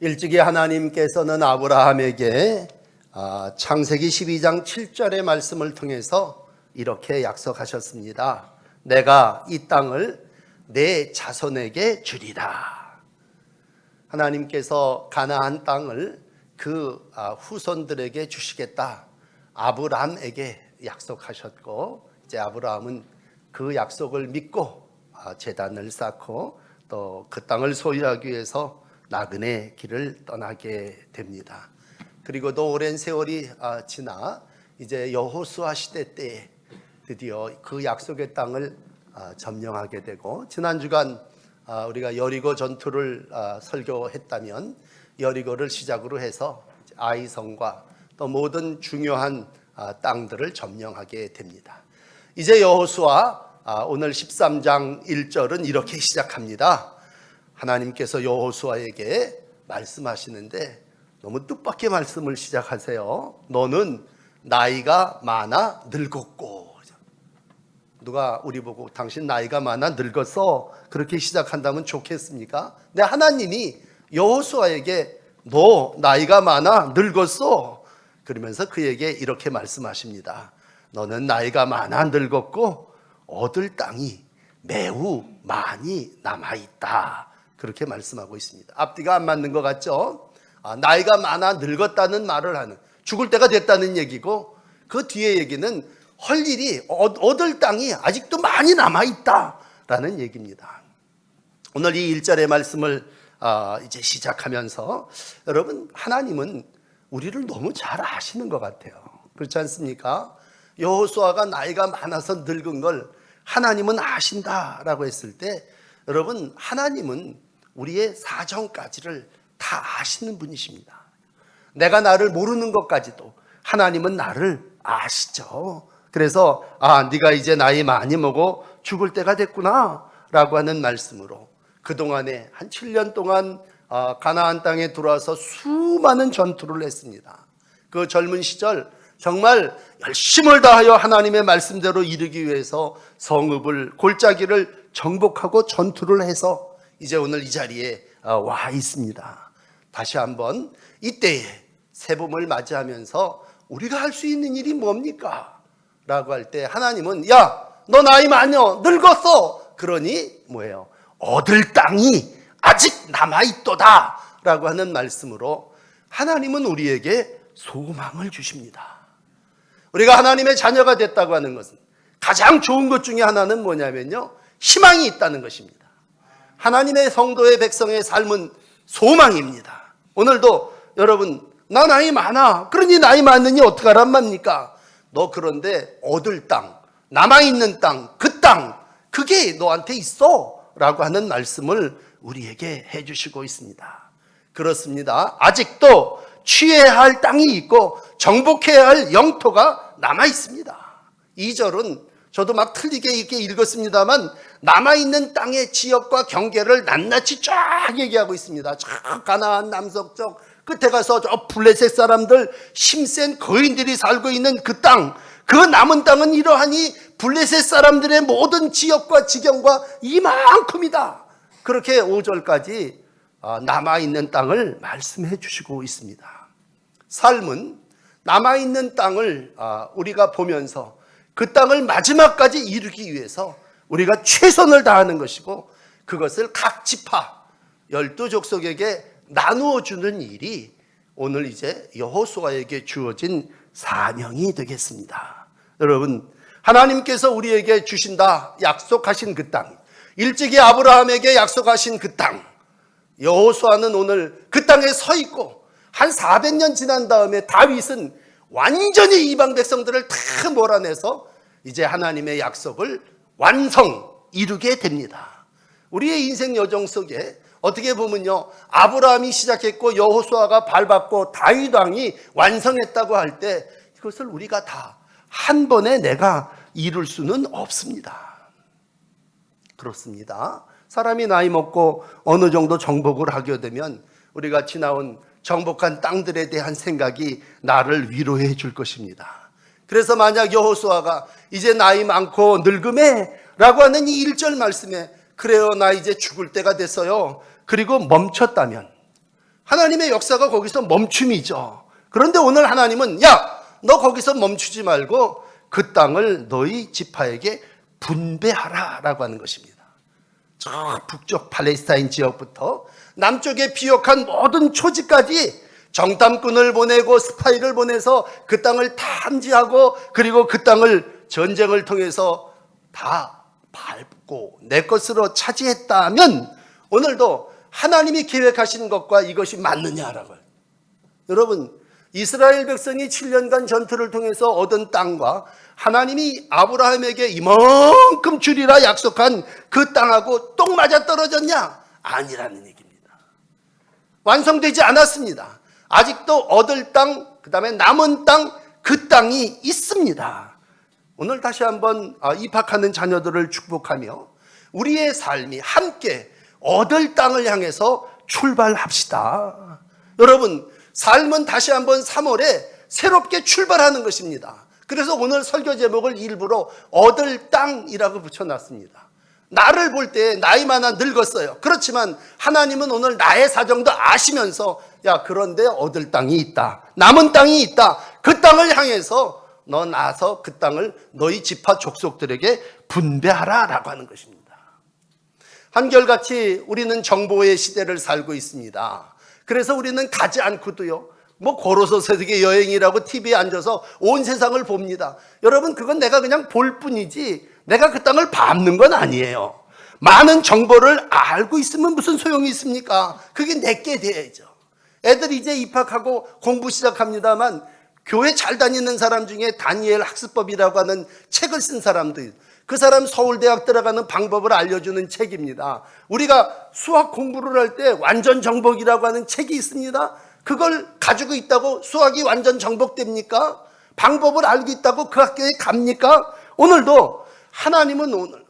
일찍이 하나님께서는 아브라함에게 창세기 12장 7절의 말씀을 통해서 이렇게 약속하셨습니다. 내가 이 땅을 내 자손에게 주리라. 하나님께서 가나안 땅을 그 후손들에게 주시겠다. 아브라함에게 약속하셨고, 이제 아브라함은 그 약속을 믿고 제단을 쌓고 또 그 땅을 소유하기 위해서 나그네 길을 떠나게 됩니다. 그리고도 오랜 세월이 지나 이제 여호수아 시대 때 드디어 그 약속의 땅을 점령하게 되고, 지난 주간 우리가 여리고 전투를 설교했다면 여리고를 시작으로 해서 아이성과 또 모든 중요한 땅들을 점령하게 됩니다. 이제 여호수아 오늘 13장 1절은 이렇게 시작합니다. 하나님께서 여호수아에게 말씀하시는데 너무 뜻밖의 말씀을 시작하세요. 너는 나이가 많아 늙었고. 누가 우리 보고 당신 나이가 많아 늙었어 그렇게 시작한다면 좋겠습니까? 근데 하나님이 여호수아에게 너 나이가 많아 늙었어 그러면서 그에게 이렇게 말씀하십니다. 너는 나이가 많아 늙었고 얻을 땅이 매우 많이 남아있다. 그렇게 말씀하고 있습니다. 앞뒤가 안 맞는 것 같죠? 나이가 많아 늙었다는 말을 하는, 죽을 때가 됐다는 얘기고, 그 뒤에 얘기는 할 일이, 얻을 땅이 아직도 많이 남아있다라는 얘기입니다. 오늘 이 1절의 말씀을 이제 시작하면서 여러분, 하나님은 우리를 너무 잘 아시는 것 같아요. 그렇지 않습니까? 여호수아가 나이가 많아서 늙은 걸 하나님은 아신다라고 했을 때, 여러분, 하나님은 우리의 사정까지를 다 아시는 분이십니다. 내가 나를 모르는 것까지도 하나님은 나를 아시죠. 그래서 네가 이제 나이 많이 먹어 죽을 때가 됐구나 라고 하는 말씀으로 그동안에 한 7년 동안 가나안 땅에 들어와서 수많은 전투를 했습니다. 그 젊은 시절 정말 열심을 다하여 하나님의 말씀대로 이르기 위해서 성읍을, 골짜기를 정복하고 전투를 해서 이제 오늘 이 자리에 와 있습니다. 다시 한번 이때에 새봄을 맞이하면서 우리가 할 수 있는 일이 뭡니까? 라고 할 때 하나님은 야, 너 나이 많어 늙었어. 그러니 뭐예요? 얻을 땅이 아직 남아있도다 라고 하는 말씀으로 하나님은 우리에게 소망을 주십니다. 우리가 하나님의 자녀가 됐다고 하는 것은 가장 좋은 것 중에 하나는 뭐냐면요, 희망이 있다는 것입니다. 하나님의 성도의 백성의 삶은 소망입니다. 오늘도 여러분, 나 나이 많아. 그러니 나이 많으니 어떡하란 말입니까? 너 그런데 얻을 땅, 남아있는 땅, 그 땅, 그게 너한테 있어 라고 하는 말씀을 우리에게 해주시고 있습니다. 그렇습니다. 아직도 취해야 할 땅이 있고 정복해야 할 영토가 남아있습니다. 2절은 저도 막 틀리게 이렇게 읽었습니다만 남아있는 땅의 지역과 경계를 낱낱이 쫙 얘기하고 있습니다. 저 가나안 남서쪽 끝에 가서 저 블레셋 사람들, 힘센 거인들이 살고 있는 그 땅, 그 남은 땅은 이러하니 블레셋 사람들의 모든 지역과 지경과 이만큼이다. 그렇게 5절까지 남아있는 땅을 말씀해 주시고 있습니다. 삶은 남아있는 땅을 우리가 보면서 그 땅을 마지막까지 이루기 위해서 우리가 최선을 다하는 것이고, 그것을 각 지파 12족속에게 나누어 주는 일이 오늘 이제 여호수아에게 주어진 사명이 되겠습니다. 여러분, 하나님께서 우리에게 주신다 약속하신 그 땅, 일찍이 아브라함에게 약속하신 그 땅, 여호수아는 오늘 그 땅에 서 있고, 한 400년 지난 다음에 다윗은 완전히 이방 백성들을 다 몰아내서 이제 하나님의 약속을 완성, 이루게 됩니다. 우리의 인생 여정 속에 어떻게 보면요, 아브라함이 시작했고 여호수아가 밟았고 다윗 왕이 완성했다고 할 때 이것을 우리가 다 한 번에 내가 이룰 수는 없습니다. 그렇습니다. 사람이 나이 먹고 어느 정도 정복을 하게 되면 우리가 지나온 정복한 땅들에 대한 생각이 나를 위로해 줄 것입니다. 그래서 만약 여호수아가 이제 나이 많고 늙음에 라고 하는 이 1절 말씀에 그래요, 나 이제 죽을 때가 됐어요, 그리고 멈췄다면 하나님의 역사가 거기서 멈춤이죠. 그런데 오늘 하나님은 야, 너 거기서 멈추지 말고 그 땅을 너희 지파에게 분배하라 라고 하는 것입니다. 저 북쪽 팔레스타인 지역부터 남쪽의 비옥한 모든 초지까지 정탐꾼을 보내고 스파이를 보내서 그 땅을 탐지하고 그리고 그 땅을 전쟁을 통해서 다 밟고 내 것으로 차지했다면 오늘도 하나님이 계획하신 것과 이것이 맞느냐라고. 여러분, 이스라엘 백성이 7년간 전투를 통해서 얻은 땅과 하나님이 아브라함에게 이만큼 주리라 약속한 그 땅하고 똥 맞아 떨어졌냐? 아니라는 얘기입니다. 완성되지 않았습니다. 아직도 얻을 땅, 그 다음에 남은 땅, 그 땅이 있습니다. 오늘 다시 한번 입학하는 자녀들을 축복하며 우리의 삶이 함께 얻을 땅을 향해서 출발합시다. 여러분, 삶은 다시 한번 3월에 새롭게 출발하는 것입니다. 그래서 오늘 설교 제목을 일부러 얻을 땅이라고 붙여놨습니다. 나를 볼 때 나이 많아 늙었어요. 그렇지만 하나님은 오늘 나의 사정도 아시면서 야, 그런데 얻을 땅이 있다. 남은 땅이 있다. 그 땅을 향해서 너 나서 그 땅을 너희 지파 족속들에게 분배하라 라고 하는 것입니다. 한결같이 우리는 정보의 시대를 살고 있습니다. 그래서 우리는 가지 않고도요, 걸어서 세계 여행이라고 TV에 앉아서 온 세상을 봅니다. 여러분, 그건 내가 그냥 볼 뿐이지 내가 그 땅을 밟는 건 아니에요. 많은 정보를 알고 있으면 무슨 소용이 있습니까? 그게 내게 돼야죠. 애들 이제 입학하고 공부 시작합니다만 교회 잘 다니는 사람 중에 다니엘 학습법이라고 하는 책을 쓴 사람도 있어요. 그 사람 서울대학 들어가는 방법을 알려주는 책입니다. 우리가 수학 공부를 할 때 완전 정복이라고 하는 책이 있습니다. 그걸 가지고 있다고 수학이 완전 정복됩니까? 방법을 알고 있다고 그 학교에 갑니까? 오늘도 하나님은 오늘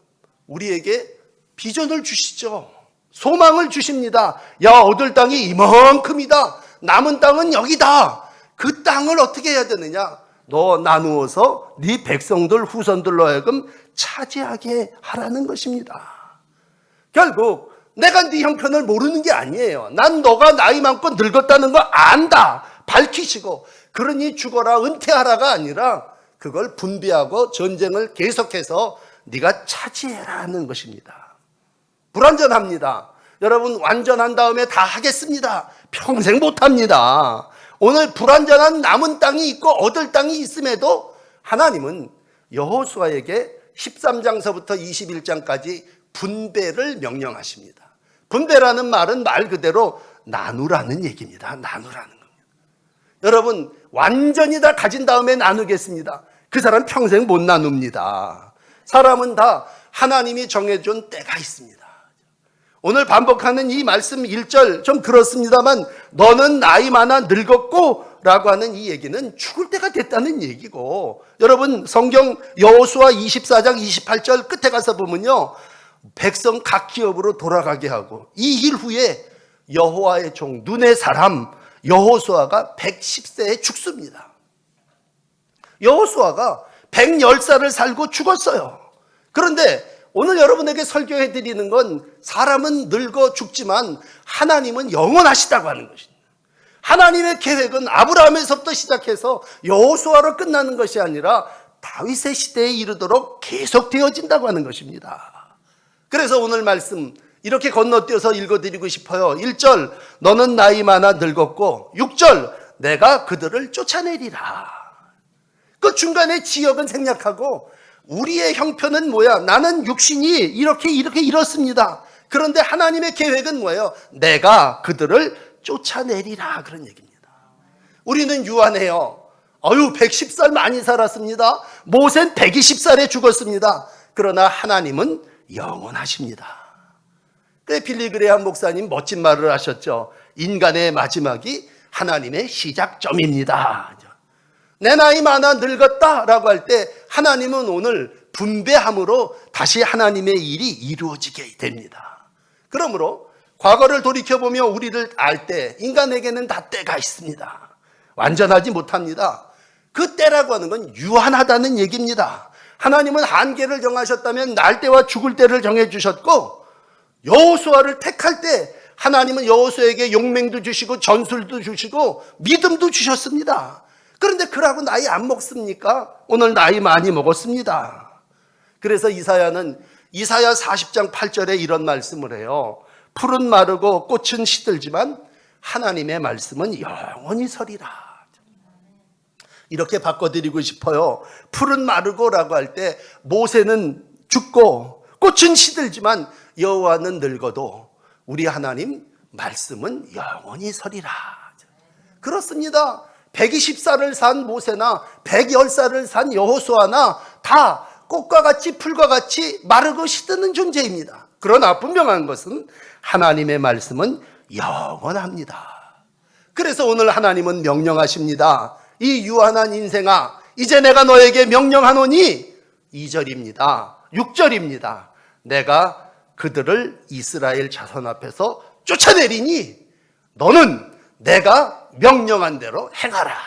우리에게 비전을 주시죠. 소망을 주십니다. 야, 얻을 땅이 이만큼이다. 남은 땅은 여기다. 그 땅을 어떻게 해야 되느냐? 너 나누어서 네 백성들 후손들로 하여금 차지하게 하라는 것입니다. 결국 내가 네 형편을 모르는 게 아니에요. 난 너가 나이 많고 늙었다는 거 안다. 밝히시고 그러니 죽어라 은퇴하라가 아니라 그걸 분배하고 전쟁을 계속해서 네가 차지해라는 것입니다. 불완전합니다. 여러분, 완전한 다음에 다 하겠습니다. 평생 못합니다. 오늘 불완전한 남은 땅이 있고 얻을 땅이 있음에도 하나님은 여호수아에게 13장서부터 21장까지 분배를 명령하십니다. 분배라는 말은 말 그대로 나누라는 얘기입니다. 나누라는 겁니다. 여러분, 완전히 다 가진 다음에 나누겠습니다. 그 사람 평생 못 나눕니다. 사람은 다 하나님이 정해준 때가 있습니다. 오늘 반복하는 이 말씀 1절 좀 그렇습니다만 너는 나이 많아 늙었고 라고 하는 이 얘기는 죽을 때가 됐다는 얘기고, 여러분 성경 여호수아 24장 28절 끝에 가서 보면요, 백성 각 기업으로 돌아가게 하고 이 일 후에 여호와의 종 눈의 사람 여호수아가 110세에 죽습니다. 여호수아가 110살을 살고 죽었어요. 그런데 오늘 여러분에게 설교해 드리는 건 사람은 늙어 죽지만 하나님은 영원하시다고 하는 것입니다. 하나님의 계획은 아브라함에서부터 시작해서 여호수아로 끝나는 것이 아니라 다윗의 시대에 이르도록 계속되어진다고 하는 것입니다. 그래서 오늘 말씀 이렇게 건너뛰어서 읽어드리고 싶어요. 1절 너는 나이 많아 늙었고, 6절 내가 그들을 쫓아내리라. 그 중간에 지역은 생략하고 우리의 형편은 뭐야? 나는 육신이 이렇게 이렇습니다. 그런데 하나님의 계획은 뭐예요? 내가 그들을 쫓아내리라, 그런 얘기입니다. 우리는 유한해요. 110살 많이 살았습니다. 모세는 120살에 죽었습니다. 그러나 하나님은 영원하십니다. 그래 빌리그레함 목사님 멋진 말을 하셨죠. 인간의 마지막이 하나님의 시작점입니다. 내 나이 많아 늙었다라고 할 때 하나님은 오늘 분배함으로 다시 하나님의 일이 이루어지게 됩니다. 그러므로 과거를 돌이켜보며 우리를 알 때 인간에게는 다 때가 있습니다. 완전하지 못합니다. 그 때라고 하는 건 유한하다는 얘기입니다. 하나님은 한계를 정하셨다면 날 때와 죽을 때를 정해주셨고, 여호수아를 택할 때 하나님은 여호수아에게 용맹도 주시고 전술도 주시고 믿음도 주셨습니다. 그런데 그러고 나이 안 먹습니까? 오늘 나이 많이 먹었습니다. 그래서 이사야는 이사야 40장 8절에 이런 말씀을 해요. 풀은 마르고 꽃은 시들지만 하나님의 말씀은 영원히 서리라. 이렇게 바꿔드리고 싶어요. 풀은 마르고라고 할 때 모세는 죽고 꽃은 시들지만 여호와는 늙어도 우리 하나님 말씀은 영원히 서리라. 그렇습니다. 120살을 산 모세나 110살을 산 여호수아나 다 꽃과 같이 풀과 같이 마르고 시드는 존재입니다. 그러나 분명한 것은 하나님의 말씀은 영원합니다. 그래서 오늘 하나님은 명령하십니다. 이 유한한 인생아, 이제 내가 너에게 명령하노니 2절입니다. 6절입니다. 내가 그들을 이스라엘 자손 앞에서 쫓아내리니 너는 내가 명령한 대로 행하라.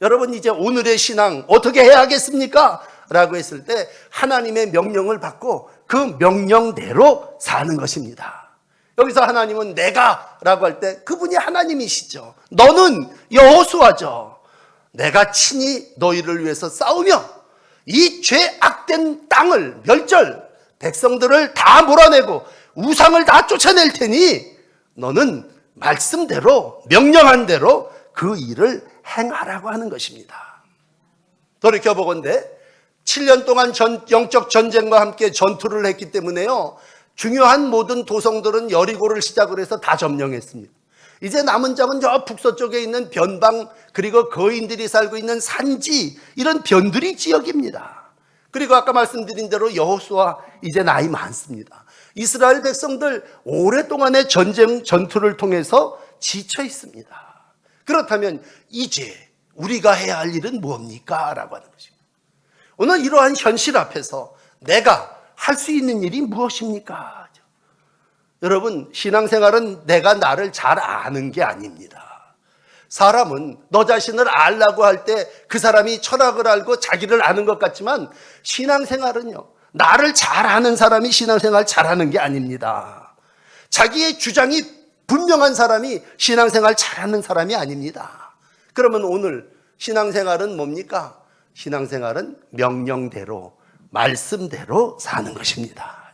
여러분, 이제 오늘의 신앙 어떻게 해야 하겠습니까? 라고 했을 때 하나님의 명령을 받고 그 명령대로 사는 것입니다. 여기서 하나님은 내가 라고 할 때 그분이 하나님이시죠. 너는 여호수아죠. 내가 친히 너희를 위해서 싸우며 이 죄악된 땅을 멸절, 백성들을 다 몰아내고 우상을 다 쫓아낼 테니 너는 말씀대로 명령한 대로 그 일을 행하라고 하는 것입니다. 돌이켜보건대 7년 동안 영적 전쟁과 함께 전투를 했기 때문에요, 중요한 모든 도성들은 여리고를 시작을 해서 다 점령했습니다. 이제 남은 적은 저 북서쪽에 있는 변방, 그리고 거인들이 살고 있는 산지, 이런 변두리 지역입니다. 그리고 아까 말씀드린 대로 여호수아 이제 나이 많습니다. 이스라엘 백성들 오랫동안의 전투를 통해서 지쳐 있습니다. 그렇다면 이제 우리가 해야 할 일은 뭡니까? 라고 하는 것입니다. 오늘 이러한 현실 앞에서 내가 할 수 있는 일이 무엇입니까? 여러분, 신앙생활은 내가 나를 잘 아는 게 아닙니다. 사람은 너 자신을 알라고 할 때 그 사람이 철학을 알고 자기를 아는 것 같지만, 신앙생활은요, 나를 잘 아는 사람이 신앙생활 잘하는 게 아닙니다. 자기의 주장이 분명한 사람이 신앙생활 잘하는 사람이 아닙니다. 그러면 오늘 신앙생활은 뭡니까? 신앙생활은 명령대로, 말씀대로 사는 것입니다.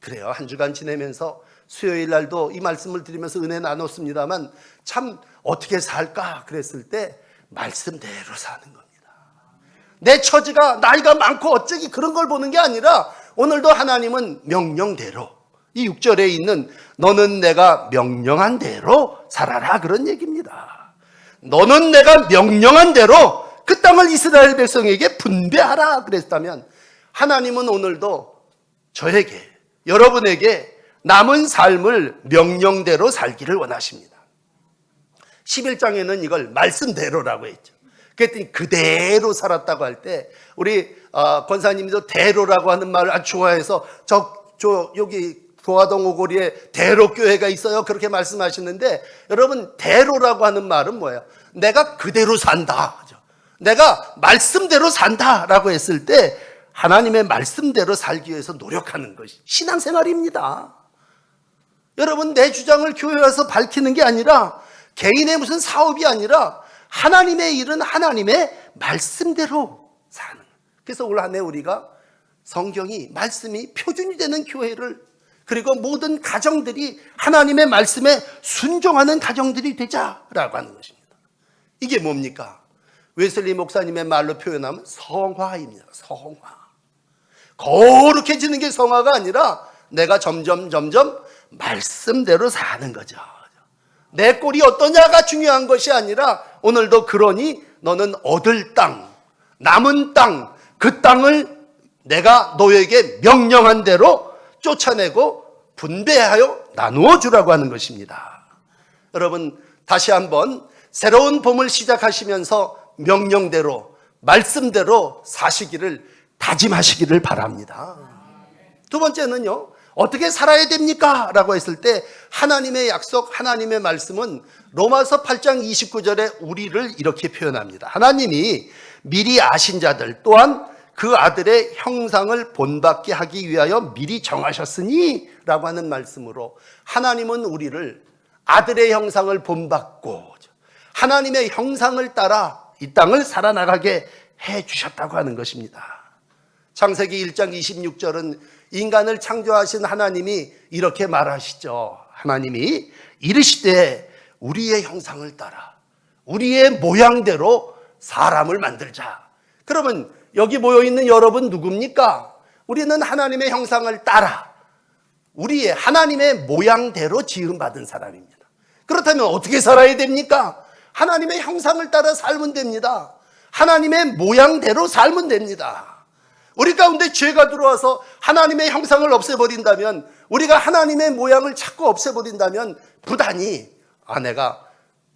그래요. 한 주간 지내면서 수요일 날도 이 말씀을 드리면서 은혜 나눴습니다만, 참 어떻게 살까 그랬을 때 말씀대로 사는 겁니다. 내 처지가 나이가 많고 어쩌기 그런 걸 보는 게 아니라 오늘도 하나님은 명령대로, 이 6절에 있는 너는 내가 명령한 대로 살아라, 그런 얘기입니다. 너는 내가 명령한 대로 그 땅을 이스라엘 백성에게 분배하라 그랬다면, 하나님은 오늘도 저에게, 여러분에게 남은 삶을 명령대로 살기를 원하십니다. 11장에는 이걸 말씀대로라고 했죠. 그랬더니 그대로 살았다고 할 때, 우리 권사님도 대로라고 하는 말을 아주 좋아해서 여기 도화동 오거리에 대로교회가 있어요, 그렇게 말씀하시는데, 여러분, 대로라고 하는 말은 뭐예요? 내가 그대로 산다, 내가 말씀대로 산다라고 했을 때 하나님의 말씀대로 살기 위해서 노력하는 것이 신앙생활입니다. 여러분, 내 주장을 교회 와서 밝히는 게 아니라, 개인의 무슨 사업이 아니라 하나님의 일은 하나님의 말씀대로 사는. 그래서 올 한 해 우리가 성경이, 말씀이 표준이 되는 교회를, 그리고 모든 가정들이 하나님의 말씀에 순종하는 가정들이 되자라고 하는 것입니다. 이게 뭡니까? 웨슬리 목사님의 말로 표현하면 성화입니다. 성화. 거룩해지는 게 성화가 아니라 내가 점점 말씀대로 사는 거죠. 내 꼴이 어떠냐가 중요한 것이 아니라, 오늘도 그러니 너는 얻을 땅, 남은 땅, 그 땅을 내가 너에게 명령한 대로 쫓아내고 분배하여 나누어 주라고 하는 것입니다. 여러분, 다시 한번 새로운 봄을 시작하시면서 명령대로, 말씀대로 사시기를 다짐하시기를 바랍니다. 두 번째는요, 어떻게 살아야 됩니까? 라고 했을 때 하나님의 약속, 하나님의 말씀은 로마서 8장 29절에 우리를 이렇게 표현합니다. 하나님이 미리 아신 자들 또한 그 아들의 형상을 본받게 하기 위하여 미리 정하셨으니 라고 하는 말씀으로 하나님은 우리를 아들의 형상을 본받고 하나님의 형상을 따라 이 땅을 살아나가게 해주셨다고 하는 것입니다. 창세기 1장 26절은 인간을 창조하신 하나님이 이렇게 말하시죠. 하나님이 이르시되 우리의 형상을 따라 우리의 모양대로 사람을 만들자. 그러면 여기 모여있는 여러분 누굽니까? 우리는 하나님의 형상을 따라 우리의 하나님의 모양대로 지음받은 사람입니다. 그렇다면 어떻게 살아야 됩니까? 하나님의 형상을 따라 살면 됩니다. 하나님의 모양대로 살면 됩니다. 우리 가운데 죄가 들어와서 하나님의 형상을 없애버린다면, 우리가 하나님의 모양을 자꾸 없애버린다면 부단히 내가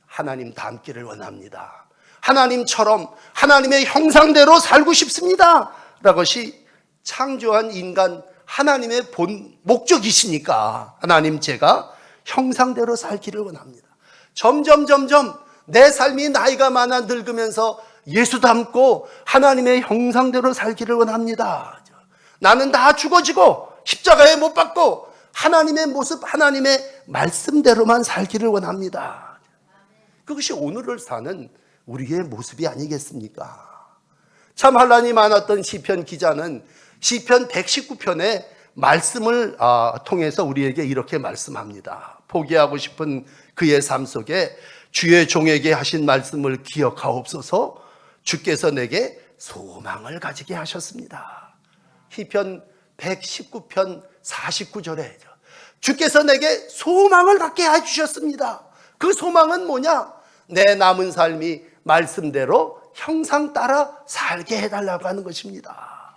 하나님 닮기를 원합니다, 하나님처럼 하나님의 형상대로 살고 싶습니다 라는 것이 창조한 인간 하나님의 본 목적이시니까 하나님 제가 형상대로 살기를 원합니다. 점점 내 삶이 나이가 많아 늙으면서 예수 닮고 하나님의 형상대로 살기를 원합니다. 나는 다 죽어지고 십자가에 못 박고 하나님의 모습, 하나님의 말씀대로만 살기를 원합니다. 그것이 오늘을 사는 우리의 모습이 아니겠습니까? 참 환난이 많았던 시편 기자는 시편 119편의 말씀을 통해서 우리에게 이렇게 말씀합니다. 포기하고 싶은 그의 삶 속에 주의 종에게 하신 말씀을 기억하옵소서. 주께서 내게 소망을 가지게 하셨습니다. 시편 119편 49절에 주께서 내게 소망을 갖게 해주셨습니다. 그 소망은 뭐냐? 내 남은 삶이 말씀대로 형상 따라 살게 해달라고 하는 것입니다.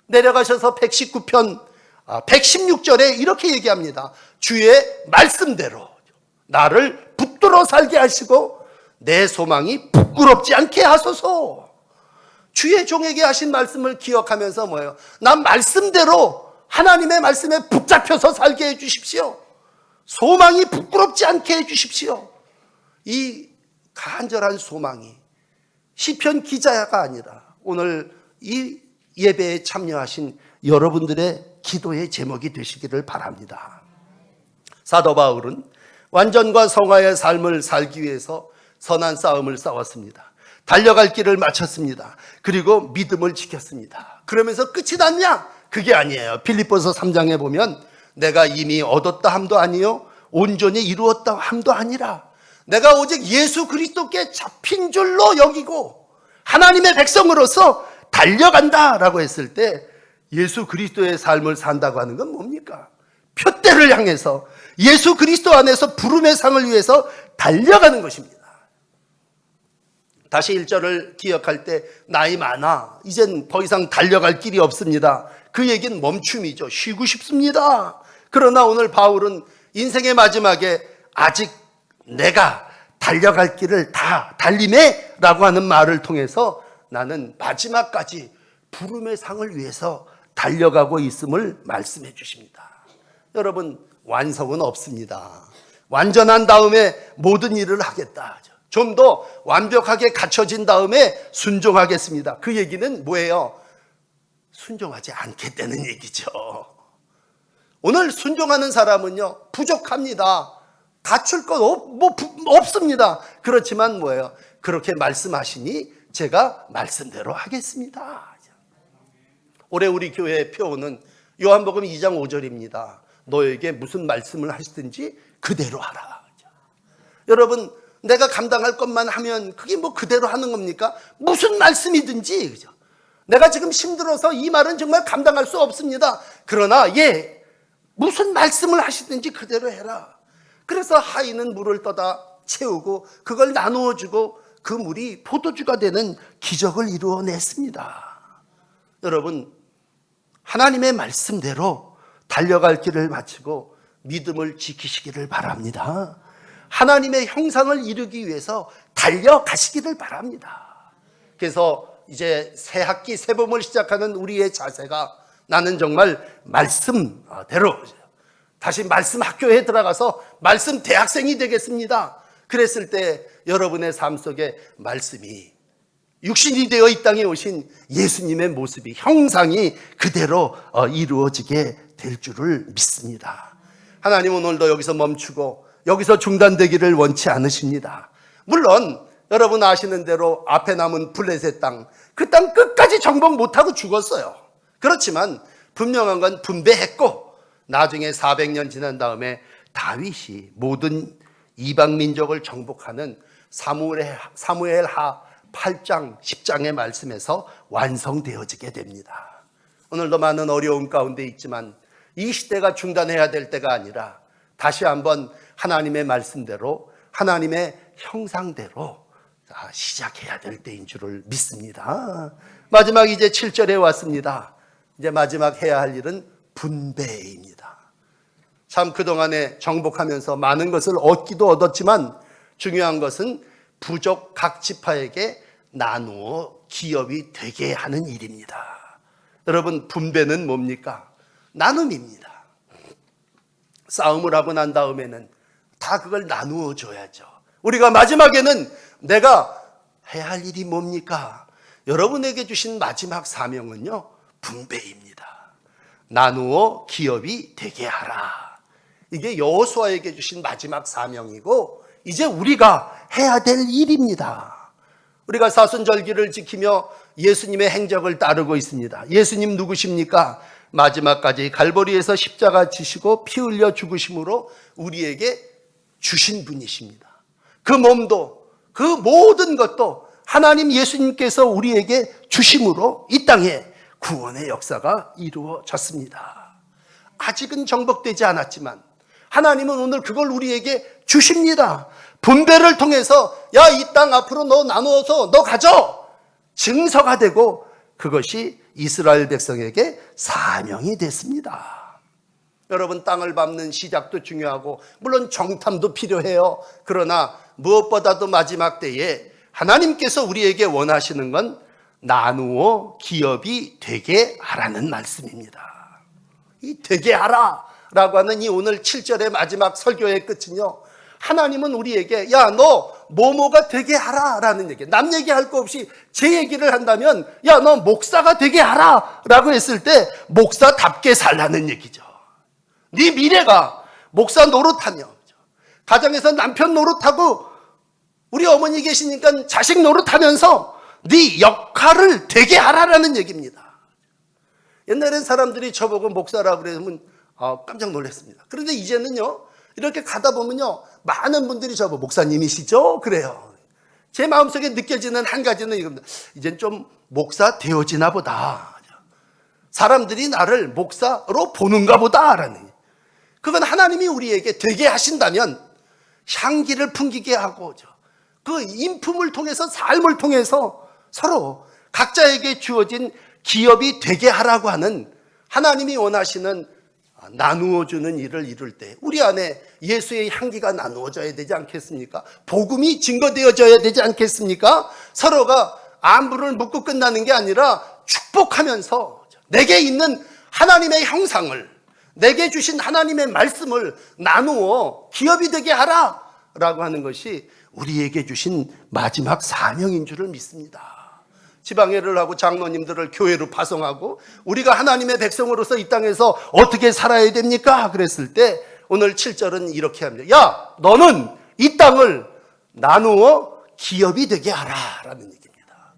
내려가셔서 119편 116절에 이렇게 얘기합니다. 주의 말씀대로 나를 붙들어 살게 하시고 내 소망이 부끄럽지 않게 하소서. 주의 종에게 하신 말씀을 기억하면서 뭐예요? 난 말씀대로 하나님의 말씀에 붙잡혀서 살게 해주십시오. 소망이 부끄럽지 않게 해주십시오. 이 간절한 소망이 시편 기자가 아니라 오늘 이 예배에 참여하신 여러분들의 기도의 제목이 되시기를 바랍니다. 사도 바울은 완전과 성화의 삶을 살기 위해서 선한 싸움을 싸웠습니다. 달려갈 길을 마쳤습니다. 그리고 믿음을 지켰습니다. 그러면서 끝이 났냐? 그게 아니에요. 빌립보서 3장에 보면 내가 이미 얻었다 함도 아니요 온전히 이루었다 함도 아니라 내가 오직 예수 그리스도께 잡힌 줄로 여기고 하나님의 백성으로서 달려간다라고 했을 때 예수 그리스도의 삶을 산다고 하는 건 뭡니까? 표대를 향해서 예수 그리스도 안에서 부름의 상을 위해서 달려가는 것입니다. 다시 1절을 기억할 때 나이 많아 이젠 더 이상 달려갈 길이 없습니다. 그 얘기는 멈춤이죠. 쉬고 싶습니다. 그러나 오늘 바울은 인생의 마지막에 아직 내가 달려갈 길을 다 달리네 라고 하는 말을 통해서 나는 마지막까지 부름의 상을 위해서 달려가고 있음을 말씀해 주십니다. 여러분, 완성은 없습니다. 완전한 다음에 모든 일을 하겠다. 좀 더 완벽하게 갖춰진 다음에 순종하겠습니다. 그 얘기는 뭐예요? 순종하지 않겠다는 얘기죠. 오늘 순종하는 사람은요, 부족합니다. 갖출 것 없습니다. 그렇지만 뭐예요? 그렇게 말씀하시니 제가 말씀대로 하겠습니다. 올해 우리 교회의 표어는 요한복음 2장 5절입니다. 너에게 무슨 말씀을 하시든지 그대로 하라. 여러분, 내가 감당할 것만 하면 그게 뭐 그대로 하는 겁니까? 무슨 말씀이든지, 그죠? 내가 지금 힘들어서 이 말은 정말 감당할 수 없습니다. 그러나 무슨 말씀을 하시든지 그대로 해라. 그래서 하인은 물을 떠다 채우고 그걸 나누어 주고 그 물이 포도주가 되는 기적을 이루어냈습니다. 여러분, 하나님의 말씀대로 달려갈 길을 마치고 믿음을 지키시기를 바랍니다. 하나님의 형상을 이루기 위해서 달려가시기를 바랍니다. 그래서 이제 새 학기 새 봄을 시작하는 우리의 자세가 나는 정말 말씀대로 다시 말씀 학교에 들어가서 말씀 대학생이 되겠습니다. 그랬을 때 여러분의 삶 속에 말씀이 육신이 되어 이 땅에 오신 예수님의 모습이, 형상이 그대로 이루어지게 될 줄을 믿습니다. 하나님은 오늘도 여기서 멈추고 여기서 중단되기를 원치 않으십니다. 물론 여러분 아시는 대로 앞에 남은 블레셋 땅, 그 땅 끝까지 정복 못하고 죽었어요. 그렇지만 분명한 건 분배했고, 나중에 400년 지난 다음에 다윗이 모든 이방 민족을 정복하는 사무엘하 8장 10장의 말씀에서 완성되어지게 됩니다. 오늘도 많은 어려움 가운데 있지만 이 시대가 중단해야 될 때가 아니라 다시 한번 하나님의 말씀대로, 하나님의 형상대로 시작해야 될 때인 줄을 믿습니다. 마지막 이제 7절에 왔습니다. 이제 마지막 해야 할 일은 분배입니다. 참 그동안에 정복하면서 많은 것을 얻기도 얻었지만 중요한 것은 부족 각 지파에게 나누어 기업이 되게 하는 일입니다. 여러분, 분배는 뭡니까? 나눔입니다. 싸움을 하고 난 다음에는 다 그걸 나누어 줘야죠. 우리가 마지막에는 내가 해야 할 일이 뭡니까? 여러분에게 주신 마지막 사명은요, 분배입니다. 나누어 기업이 되게 하라. 이게 여호수아에게 주신 마지막 사명이고 이제 우리가 해야 될 일입니다. 우리가 사순절기를 지키며 예수님의 행적을 따르고 있습니다. 예수님 누구십니까? 마지막까지 갈보리에서 십자가 지시고 피 흘려 죽으심으로 우리에게 주신 분이십니다. 그 몸도, 그 모든 것도 하나님 예수님께서 우리에게 주심으로 이 땅에 구원의 역사가 이루어졌습니다. 아직은 정복되지 않았지만 하나님은 오늘 그걸 우리에게 주십니다. 분배를 통해서 야, 이 땅 앞으로 너 나누어서 너 가져, 증서가 되고 그것이 이스라엘 백성에게 사명이 됐습니다. 여러분, 땅을 밟는 시작도 중요하고 물론 정탐도 필요해요. 그러나 무엇보다도 마지막 때에 하나님께서 우리에게 원하시는 건 나누어 기업이 되게 하라는 말씀입니다. 이 되게 하라라고 하는 이 오늘 7절의 마지막 설교의 끝은요, 하나님은 우리에게 야, 너 뭐뭐가 되게 하라라는 얘기, 남 얘기할 거 없이 제 얘기를 한다면 야, 너 목사가 되게 하라라고 했을 때 목사답게 살라는 얘기죠. 네 미래가 목사 노릇하며, 가정에서 남편 노릇하고 우리 어머니 계시니까 자식 노릇하면서 네 역할을 되게 하라라는 얘기입니다. 옛날엔 사람들이 저보고 목사라고 그러면 깜짝 놀랐습니다. 그런데 이제는요, 이렇게 가다 보면요, 많은 분들이 저보고 목사님이시죠? 그래요. 제 마음속에 느껴지는 한 가지는 이겁니다. 이젠 좀 목사 되어지나 보다. 사람들이 나를 목사로 보는가 보다라는. 그건 하나님이 우리에게 되게 하신다면 향기를 풍기게 하고 그 인품을 통해서, 삶을 통해서 서로 각자에게 주어진 기업이 되게 하라고 하는 하나님이 원하시는 나누어주는 일을 이룰 때 우리 안에 예수의 향기가 나누어져야 되지 않겠습니까? 복음이 증거되어져야 되지 않겠습니까? 서로가 안부를 묻고 끝나는 게 아니라 축복하면서 내게 있는 하나님의 형상을, 내게 주신 하나님의 말씀을 나누어 기업이 되게 하라라고 하는 것이 우리에게 주신 마지막 사명인 줄을 믿습니다. 지방회를 하고 장로님들을 교회로 파송하고 우리가 하나님의 백성으로서 이 땅에서 어떻게 살아야 됩니까? 그랬을 때 오늘 7절은 이렇게 합니다. 야, 너는 이 땅을 나누어 기업이 되게 하라라는 얘기입니다.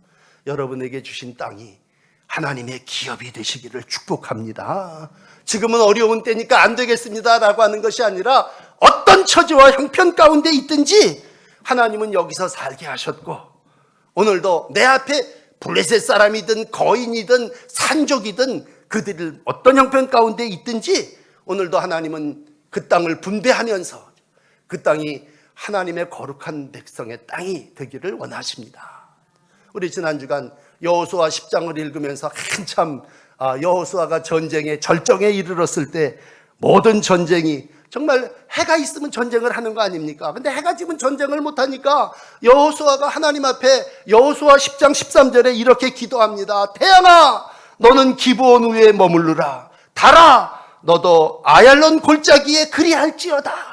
여러분에게 주신 땅이 하나님의 기업이 되시기를 축복합니다. 지금은 어려운 때니까 안 되겠습니다라고 하는 것이 아니라 어떤 처지와 형편 가운데 있든지 하나님은 여기서 살게 하셨고 오늘도 내 앞에 블레셋 사람이든 거인이든 산족이든 그들을 어떤 형편 가운데 있든지 오늘도 하나님은 그 땅을 분배하면서 그 땅이 하나님의 거룩한 백성의 땅이 되기를 원하십니다. 우리 지난주간 여호수아 10장을 읽으면서 한참 여호수아가 전쟁의 절정에 이르렀을 때 모든 전쟁이 정말 해가 있으면 전쟁을 하는 거 아닙니까? 근데 해가 지면 전쟁을 못하니까 여호수아가 하나님 앞에 여호수아 10장 13절에 이렇게 기도합니다. 태양아, 너는 기브온 위에 머무르라. 달아, 너도 아얄론 골짜기에 그리할지어다.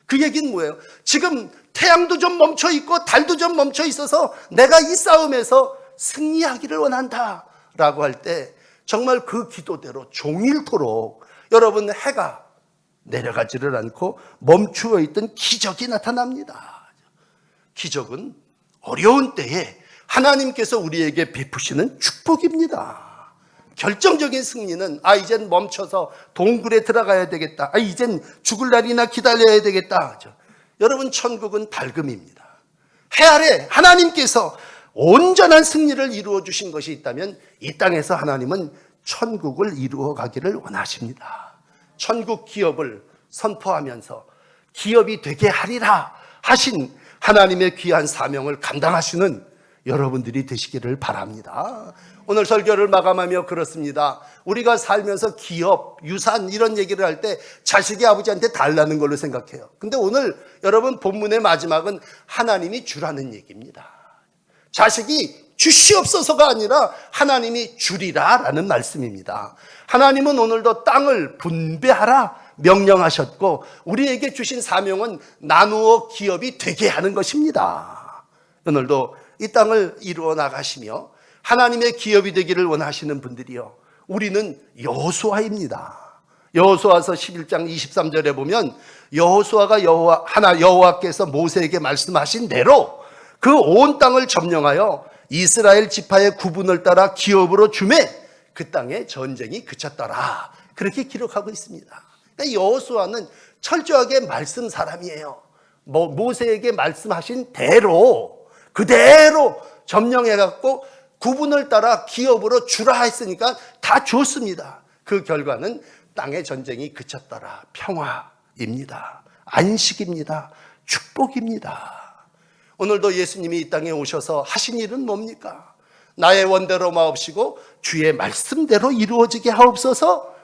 그 얘기는 뭐예요? 지금 태양도 좀 멈춰 있고 달도 좀 멈춰 있어서 내가 이 싸움에서 승리하기를 원한다 라고 할 때 정말 그 기도대로 종일토록 여러분 해가 내려가지를 않고 멈추어 있던 기적이 나타납니다. 기적은 어려운 때에 하나님께서 우리에게 베푸시는 축복입니다. 결정적인 승리는 이젠 멈춰서 동굴에 들어가야 되겠다. 이젠 죽을 날이나 기다려야 되겠다. 여러분, 천국은 밝음입니다. 해 아래 하나님께서 온전한 승리를 이루어 주신 것이 있다면 이 땅에서 하나님은 천국을 이루어 가기를 원하십니다. 천국 기업을 선포하면서 기업이 되게 하리라 하신 하나님의 귀한 사명을 감당하시는 여러분들이 되시기를 바랍니다. 오늘 설교를 마감하며 그렇습니다. 우리가 살면서 기업, 유산 이런 얘기를 할 때 자식이 아버지한테 달라는 걸로 생각해요. 근데 오늘 여러분 본문의 마지막은 하나님이 주라는 얘기입니다. 자식이 주시옵소서가 아니라 하나님이 주리라라는 말씀입니다. 하나님은 오늘도 땅을 분배하라 명령하셨고 우리에게 주신 사명은 나누어 기업이 되게 하는 것입니다. 오늘도 이 땅을 이루어 나가시며 하나님의 기업이 되기를 원하시는 분들이요, 우리는 여호수아입니다. 여호수아서 11장 23절에 보면 여호수아가 여호와께서 모세에게 말씀하신 대로 그 온 땅을 점령하여 이스라엘 지파의 구분을 따라 기업으로 주매 그 땅에 전쟁이 그쳤더라. 그렇게 기록하고 있습니다. 그러니까 여호수아는 철저하게 말씀 사람이에요. 모세에게 말씀하신 대로 그대로 점령해갖고 구분을 따라 기업으로 주라 했으니까 다 줬습니다. 그 결과는 땅의 전쟁이 그쳤더라. 평화입니다. 안식입니다. 축복입니다. 오늘도 예수님이 이 땅에 오셔서 하신 일은 뭡니까? 나의 원대로 마옵시고 주의 말씀대로 이루어지게 하옵소서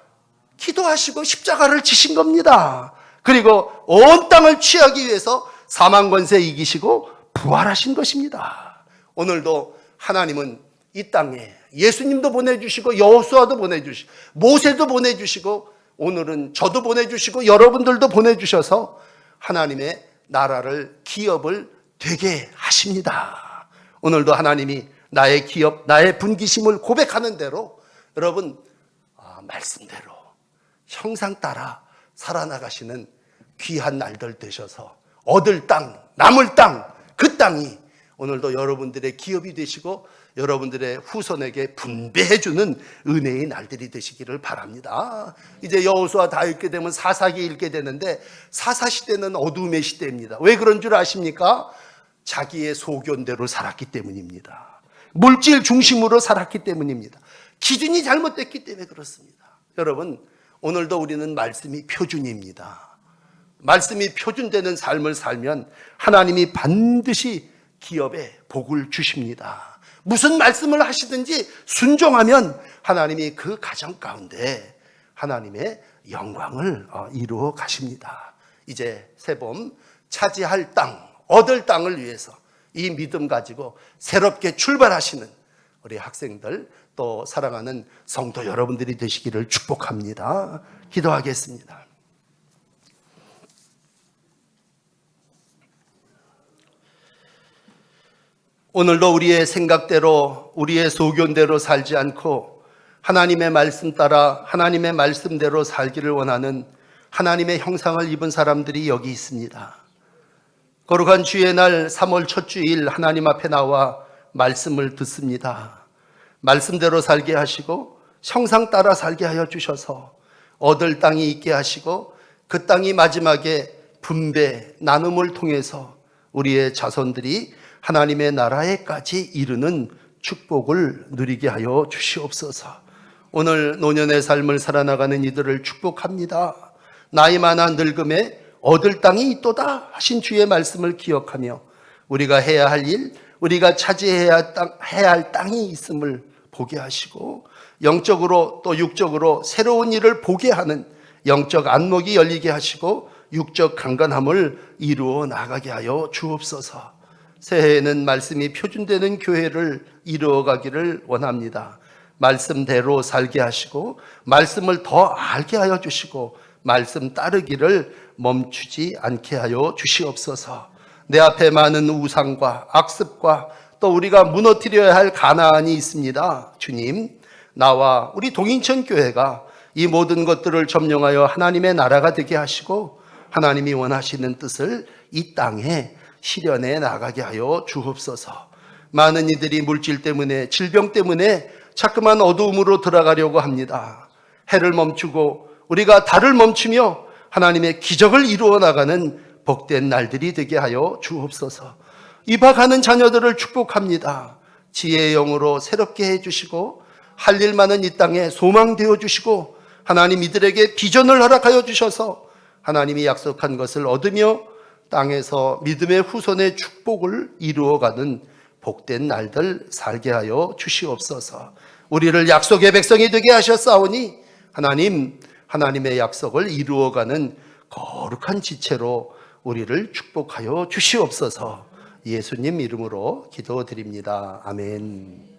기도하시고 십자가를 지신 겁니다. 그리고 온 땅을 취하기 위해서 사망 권세 이기시고 부활하신 것입니다. 오늘도 하나님은 이 땅에 예수님도 보내주시고 여호수아도 보내주시고 모세도 보내주시고 오늘은 저도 보내주시고 여러분들도 보내주셔서 하나님의 나라를 기업을 되게 하십니다. 오늘도 하나님이 나의 기업, 나의 분기심을 고백하는 대로 여러분 말씀대로 형상 따라 살아나가시는 귀한 날들 되셔서 얻을 땅, 남을 땅, 그 땅이 오늘도 여러분들의 기업이 되시고 여러분들의 후손에게 분배해주는 은혜의 날들이 되시기를 바랍니다. 이제 여호수아 다 읽게 되면 사사기 읽게 되는데 사사시대는 어둠의 시대입니다. 왜 그런 줄 아십니까? 자기의 소견대로 살았기 때문입니다. 물질 중심으로 살았기 때문입니다. 기준이 잘못됐기 때문에 그렇습니다. 여러분, 오늘도 우리는 말씀이 표준입니다. 말씀이 표준되는 삶을 살면 하나님이 반드시 기업에 복을 주십니다. 무슨 말씀을 하시든지 순종하면 하나님이 그 가정 가운데 하나님의 영광을 이루어 가십니다. 이제 새봄 차지할 땅, 얻을 땅을 위해서 이 믿음 가지고 새롭게 출발하시는 우리 학생들 또 사랑하는 성도 여러분들이 되시기를 축복합니다. 기도하겠습니다. 오늘도 우리의 생각대로 우리의 소견대로 살지 않고 하나님의 말씀 따라 하나님의 말씀대로 살기를 원하는 하나님의 형상을 입은 사람들이 여기 있습니다. 거룩한 주의 날 3월 첫 주일 하나님 앞에 나와 말씀을 듣습니다. 말씀대로 살게 하시고 형상 따라 살게 하여 주셔서 얻을 땅이 있게 하시고 그 땅이 마지막에 분배, 나눔을 통해서 우리의 자손들이 하나님의 나라에까지 이르는 축복을 누리게 하여 주시옵소서. 오늘 노년의 삶을 살아나가는 이들을 축복합니다. 나이 많아 늙음에 얻을 땅이 있도다 하신 주의 말씀을 기억하며 우리가 해야 할 일, 우리가 차지해야 할 땅이 있음을 보게 하시고 영적으로 또 육적으로 새로운 일을 보게 하는 영적 안목이 열리게 하시고 육적 강건함을 이루어 나가게 하여 주옵소서. 새해에는 말씀이 표준되는 교회를 이루어가기를 원합니다. 말씀대로 살게 하시고 말씀을 더 알게 하여 주시고 말씀 따르기를 멈추지 않게 하여 주시옵소서. 내 앞에 많은 우상과 악습과 또 우리가 무너뜨려야 할 가나안이 있습니다. 주님, 나와 우리 동인천 교회가 이 모든 것들을 점령하여 하나님의 나라가 되게 하시고 하나님이 원하시는 뜻을 이 땅에 실현해 나가게 하여 주옵소서. 많은 이들이 물질 때문에, 질병 때문에 자꾸만 어두움으로 들어가려고 합니다. 해를 멈추고 우리가 달을 멈추며 하나님의 기적을 이루어 나가는 복된 날들이 되게 하여 주옵소서. 입학하는 자녀들을 축복합니다. 지혜의 영으로 새롭게 해주시고 할 일 많은 이 땅에 소망되어 주시고 하나님 이들에게 비전을 허락하여 주셔서 하나님이 약속한 것을 얻으며 땅에서 믿음의 후손의 축복을 이루어가는 복된 날들 살게 하여 주시옵소서. 우리를 약속의 백성이 되게 하셨사오니 하나님, 하나님의 약속을 이루어가는 거룩한 지체로 우리를 축복하여 주시옵소서. 예수님 이름으로 기도드립니다. 아멘.